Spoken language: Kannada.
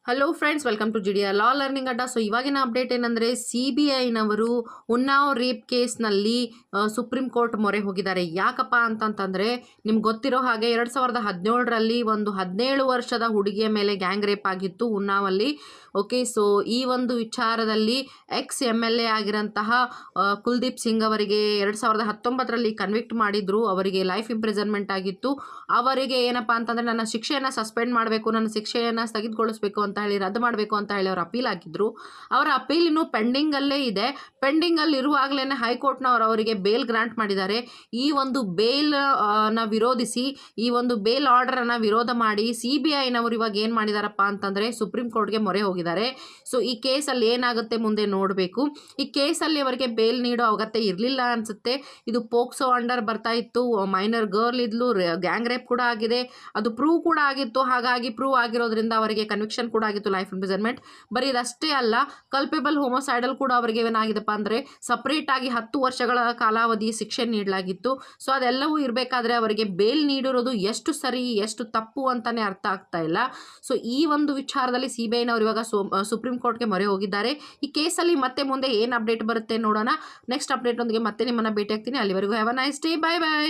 Hello friends, welcome to GDR law learning ಅಡ್ಡ. ಸೊ ಇವಾಗಿನ ಅಪ್ಡೇಟ್ ಏನಂದರೆ CBIನವರು ಉನ್ನಾವ್ ರೇಪ್ ಕೇಸ್ನಲ್ಲಿ ಸುಪ್ರೀಂ ಕೋರ್ಟ್ ಮೊರೆ ಹೋಗಿದ್ದಾರೆ. ಯಾಕಪ್ಪ ಅಂತಂತಂದರೆ ನಿಮ್ಗೆ ಗೊತ್ತಿರೋ ಹಾಗೆ 2017ರಲ್ಲಿ ಒಂದು 17 ವರ್ಷದ ಹುಡುಗಿಯ ಮೇಲೆ ಗ್ಯಾಂಗ್ ರೇಪ್ ಆಗಿತ್ತು ಉನ್ನಾವಲ್ಲಿ. ಓಕೆ, ಸೊ ಈ ಒಂದು ವಿಚಾರದಲ್ಲಿ MLA ಆಗಿರೋಂತಹ ಕುಲ್ದೀಪ್ ಸಿಂಗ್ ಅವರಿಗೆ 2019ರಲ್ಲಿ ಕನ್ವಿಕ್ಟ್ ಮಾಡಿದ್ರು. ಅವರಿಗೆ ಲೈಫ್ ಇಂಪ್ರಿಸನ್ಮೆಂಟ್ ಆಗಿತ್ತು. ಅವರಿಗೆ ಏನಪ್ಪ ಅಂತಂದರೆ ನನ್ನ ಶಿಕ್ಷೆಯನ್ನು ಸಸ್ಪೆಂಡ್ ಮಾಡಬೇಕು, ನನ್ನ ಶಿಕ್ಷೆಯನ್ನು ಸ್ಥಗಿತಗೊಳಿಸಬೇಕು ಅಂತ ಹೇಳಿ, ರದ್ದು ಮಾಡಬೇಕು ಅಂತ ಹೇಳಿ ಅವರು ಅಪೀಲ್ ಹಾಕಿದ್ರು. ಅವರ ಅಪೀಲ್ ಇನ್ನೂ ಪೆಂಡಿಂಗಲ್ಲೇ ಇದೆ. ಪೆಂಡಿಂಗಲ್ಲಿ ಇರುವಾಗಲೇ ಹೈಕೋರ್ಟ್ನವರು ಅವರಿಗೆ ಬೇಲ್ ಗ್ರಾಂಟ್ ಮಾಡಿದ್ದಾರೆ. ಈ ಒಂದು ಬೇಲ್ ವಿರೋಧಿಸಿ, ಈ ಒಂದು ಬೇಲ್ ಆರ್ಡರನ್ನು ವಿರೋಧ ಮಾಡಿ CBIನವರು ಇವಾಗ ಏನು ಮಾಡಿದಾರಪ್ಪ ಅಂತಂದರೆ ಸುಪ್ರೀಂ ಕೋರ್ಟ್ಗೆ ಮೊರೆ ಹೋಗಿದ್ದಾರೆ. ಸೊ ಈ ಕೇಸಲ್ಲಿ ಏನಾಗುತ್ತೆ ಮುಂದೆ ನೋಡಬೇಕು. ಈ ಕೇಸಲ್ಲಿ ಅವರಿಗೆ ಬೇಲ್ ನೀಡೋ ಅಗತ್ಯ ಇರಲಿಲ್ಲ ಅನಿಸುತ್ತೆ. ಇದು ಪೋಕ್ಸೋ ಅಂಡರ್ ಬರ್ತಾ ಇತ್ತು. ಮೈನರ್ ಗರ್ಲ್ ಇದ್ಲು, ಗ್ಯಾಂಗ್ ರೇಪ್ ಕೂಡ ಆಗಿದೆ, ಅದು ಪ್ರೂವ್ ಕೂಡ ಆಗಿತ್ತು. ಹಾಗಾಗಿ ಪ್ರೂವ್ ಆಗಿರೋದ್ರಿಂದ ಅವರಿಗೆ ಕನ್ವಿಕ್ಷನ್ ಕೂಡ ಆಗಿತ್ತು, ಲೈಫ್ ಇಂಪ್ರಿಸನ್ಮೆಂಟ್. ಬರೀ ಇದಷ್ಟೇ ಅಲ್ಲ, ಕಲ್ಪೇಬಲ್ ಹೋಮೋಸೈಡಲ್ ಕೂಡ ಅವರಿಗೆ ಏನಾಗಿದೆಪ್ಪ ಅಂದರೆ ಸಪ್ರೇಟ್ ಆಗಿ 10 ವರ್ಷಗಳ ಕಾಲಾವಧಿ ಶಿಕ್ಷೆ ನೀಡಲಾಗಿತ್ತು. ಸೊ ಅದೆಲ್ಲವೂ ಇರಬೇಕಾದ್ರೆ ಅವರಿಗೆ ಬೇಲ್ ನೀಡಿರೋದು ಎಷ್ಟು ಸರಿ ಎಷ್ಟು ತಪ್ಪು ಅಂತಾನೆ ಅರ್ಥ ಆಗ್ತಾ ಇಲ್ಲ. ಸೊ ಈ ಒಂದು ವಿಚಾರದಲ್ಲಿ CBIನವರು ಇವಾಗ ಸುಪ್ರೀಂ ಕೋರ್ಟ್ಗೆ ಮೊರೆ ಹೋಗಿದ್ದಾರೆ. ಈ ಕೇಸಲ್ಲಿ ಮತ್ತೆ ಮುಂದೆ ಏನು ಅಪ್ಡೇಟ್ ಬರುತ್ತೆ ನೋಡೋಣ. ನೆಕ್ಸ್ಟ್ ಅಪ್ಡೇಟ್ ಒಂದಿಗೆ ಮತ್ತೆ ನಿಮ್ಮನ್ನು ಭೇಟಿ ಆಗ್ತೀನಿ. ಅಲ್ಲಿವರೆಗೂ have a nice day. Bye bye.